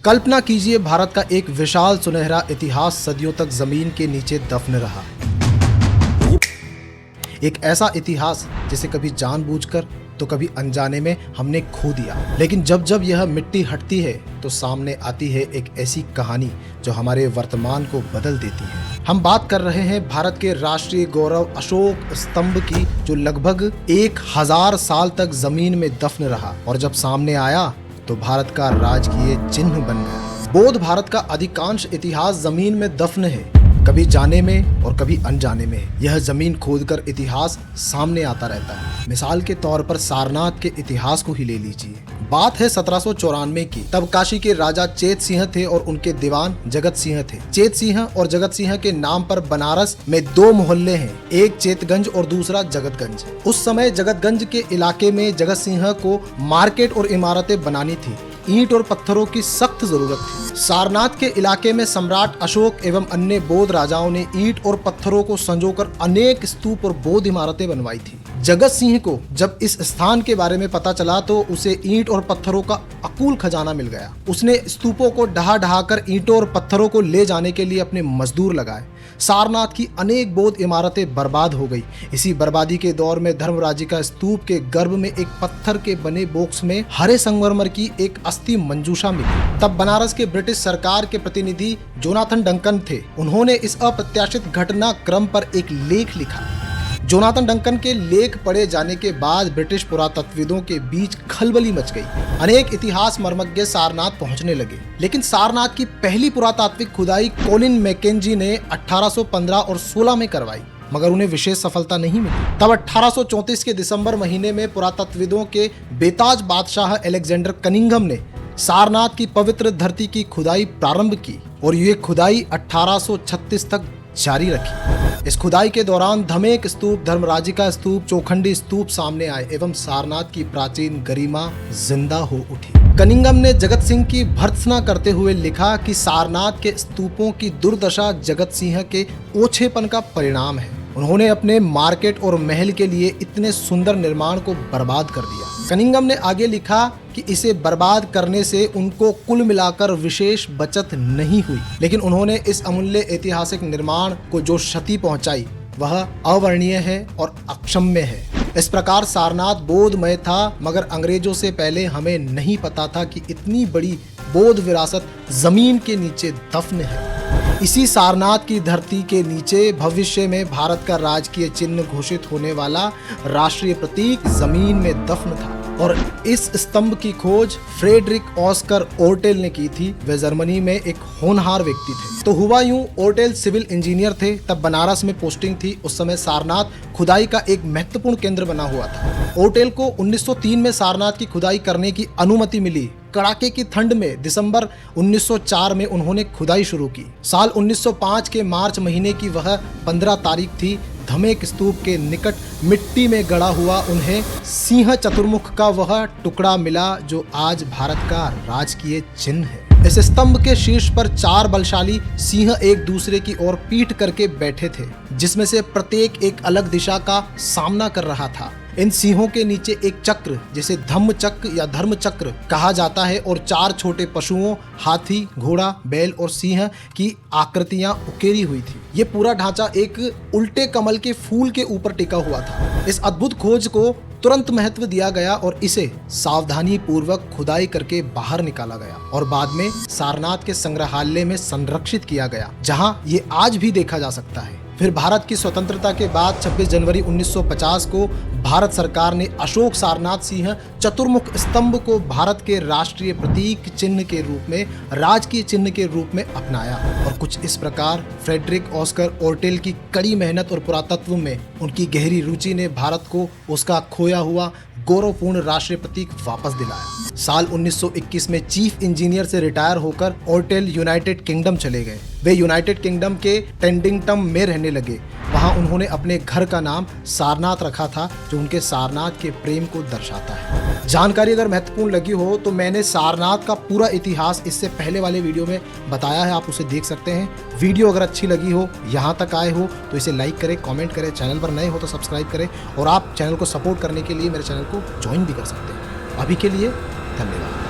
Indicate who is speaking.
Speaker 1: कल्पना कीजिए, भारत का एक विशाल सुनहरा इतिहास सदियों तक जमीन के नीचे दफन रहा। एक ऐसा इतिहास जिसे कभी जानबूझकर तो कभी अनजाने में हमने खो दिया। लेकिन जब जब यह मिट्टी हटती है तो सामने आती है एक ऐसी कहानी जो हमारे वर्तमान को बदल देती है। हम बात कर रहे हैं भारत के राष्ट्रीय गौरव अशोक स्तंभ की, जो लगभग 1000 साल तक जमीन में दफन रहा और जब सामने आया तो भारत का राजकीय चिन्ह बन गया। बौद्ध भारत का अधिकांश इतिहास जमीन में दफन है, कभी जाने में और कभी अनजाने में। यह जमीन खोदकर इतिहास सामने आता रहता है। मिसाल के तौर पर सारनाथ के इतिहास को ही ले लीजिए। बात है 1794 की। तब काशी के राजा चेत सिंह थे और उनके दीवान जगत सिंह थे। चेत सिंह और जगत सिंह के नाम पर बनारस में 2 मोहल्ले हैं, एक चेतगंज और दूसरा जगतगंज। उस समय जगतगंज के इलाके में जगत सिंह को मार्केट और इमारतें बनानी थी। ईंट और पत्थरों की सख्त जरूरत थी। सारनाथ के इलाके में सम्राट अशोक एवं अन्य बौद्ध राजाओं ने ईंट और पत्थरों को संजोकर अनेक स्तूप और बौद्ध इमारतें बनवाई थी। जगत सिंह को जब इस स्थान के बारे में पता चला तो उसे ईंट और पत्थरों का अकूल खजाना मिल गया। उसने स्तूपों को ढहा ढहाकर ईंटों और पत्थरों को ले जाने के लिए अपने मजदूर लगाए। सारनाथ की अनेक बौद्ध इमारतें बर्बाद हो गई। इसी बर्बादी के दौर में धर्मराजी का स्तूप के गर्भ में एक पत्थर के बने बॉक्स में हरे संगमरमर की एक अस्थि मंजूषा मिली। तब बनारस के ब्रिटिश सरकार के प्रतिनिधि जोनाथन डंकन थे। उन्होंने इस अप्रत्याशित घटनाक्रम पर एक लेख लिखा। जोनाथन डंकन के लेख पढ़े जाने के बाद ब्रिटिश पुरातत्वविदों के बीच खलबली मच गई। अनेक इतिहास मर्मज्ञ सारनाथ पहुंचने लगे, लेकिन सारनाथ की पहली पुरातात्विक खुदाई कोलिन मैकेंजी ने 1815 और 16 में करवाई, मगर उन्हें विशेष सफलता नहीं मिली। तब 1834 के दिसंबर महीने में पुरातत्वविदों के बेताज बादशाह अलेक्जेंडर कनिंघम ने सारनाथ की पवित्र धरती की खुदाई प्रारंभ की और ये खुदाई 1836 तक जारी रखी। इस खुदाई के दौरान धमेक स्तूप, धर्मराजिका स्तूप, चौखंडी स्तूप सामने आए एवं सारनाथ की प्राचीन गरिमा जिंदा हो उठी। कनिंघम ने जगत सिंह की भर्त्सना करते हुए लिखा कि सारनाथ के स्तूपों की दुर्दशा जगत सिंह के ओछेपन का परिणाम है। उन्होंने अपने मार्केट और महल के लिए इतने सुंदर निर्माण को बर्बाद कर दिया। कनिंघम ने आगे लिखा कि इसे बर्बाद करने से उनको कुल मिलाकर विशेष बचत नहीं हुई, लेकिन उन्होंने इस अमूल्य ऐतिहासिक निर्माण को जो क्षति पहुंचाई वह अवर्णनीय है और अक्षम्य है। इस प्रकार सारनाथ बौद्धमय था, मगर अंग्रेजों से पहले हमें नहीं पता था कि इतनी बड़ी बौद्ध विरासत जमीन के नीचे दफन है। इसी सारनाथ की धरती के नीचे भविष्य में भारत का राजकीय चिन्ह घोषित होने वाला राष्ट्रीय प्रतीक जमीन में दफन था और इस स्तंभ की खोज फ्रेडरिक ऑस्कर ओर्टेल ने की थी। वे जर्मनी में एक होनहार व्यक्ति थे। तो हुआ यूं, ओर्टेल सिविल इंजीनियर थे। तब बनारस में पोस्टिंग थी। उस समय सारनाथ खुदाई का एक महत्वपूर्ण केंद्र बना हुआ था। ओर्टेल को 1903 में सारनाथ की खुदाई करने की अनुमति मिली। कड़ाके की ठंड में दिसंबर 1904 में उन्होंने खुदाई शुरू की। साल 1905 के मार्च महीने की वह 15 तारीख थी। धमेक स्तूप के निकट मिट्टी में गड़ा हुआ उन्हें सिंह चतुर्मुख का वह टुकड़ा मिला जो आज भारत का राजकीय चिन्ह है। इस स्तंभ के शीर्ष पर 4 बलशाली सिंह एक दूसरे की ओर पीठ करके बैठे थे, जिसमें से प्रत्येक एक अलग दिशा का सामना कर रहा था। इन सिंहों के नीचे एक चक्र, जिसे धम्म चक्र या धर्म चक्र कहा जाता है, और 4 छोटे पशुओं, हाथी, घोड़ा, बैल और सिंह की आकृतियां उकेरी हुई थी। ये पूरा ढांचा एक उल्टे कमल के फूल के ऊपर टिका हुआ था। इस अद्भुत खोज को तुरंत महत्व दिया गया और इसे सावधानी पूर्वक खुदाई करके बाहर निकाला गया और बाद में सारनाथ के संग्रहालय में संरक्षित किया गया, जहां ये आज भी देखा जा सकता है। फिर भारत की स्वतंत्रता के बाद 26 जनवरी 1950 को भारत सरकार ने अशोक सारनाथ सिंह चतुर्मुख स्तंभ को भारत के राष्ट्रीय प्रतीक चिन्ह के रूप में, राजकीय चिन्ह के रूप में अपनाया। और कुछ इस प्रकार फ्रेडरिक ऑस्कर ओर्टेल की कड़ी मेहनत और पुरातत्व में उनकी गहरी रुचि ने भारत को उसका खोया हुआ गौरवपूर्ण राष्ट्रीय प्रतीक वापस दिलाया। साल 1921 में चीफ इंजीनियर से रिटायर होकर ओर्टेल यूनाइटेड किंगडम चले गए। वे यूनाइटेड किंगडम के टेंडिंगटम में रहने लगे। वहां उन्होंने अपने घर का नाम सारनाथ रखा था, जो उनके सारनाथ के प्रेम को दर्शाता है। जानकारी अगर महत्वपूर्ण लगी हो तो मैंने सारनाथ का पूरा इतिहास इससे पहले वाले वीडियो में बताया है, आप उसे देख सकते हैं। वीडियो अगर अच्छी लगी हो, यहाँ तक आए हो तो इसे लाइक करें, कमेंट करें, चैनल पर नए हो तो सब्सक्राइब करें और आप चैनल को सपोर्ट करने के लिए मेरे चैनल को ज्वाइन भी कर सकते हैं। अभी के लिए धन्यवाद।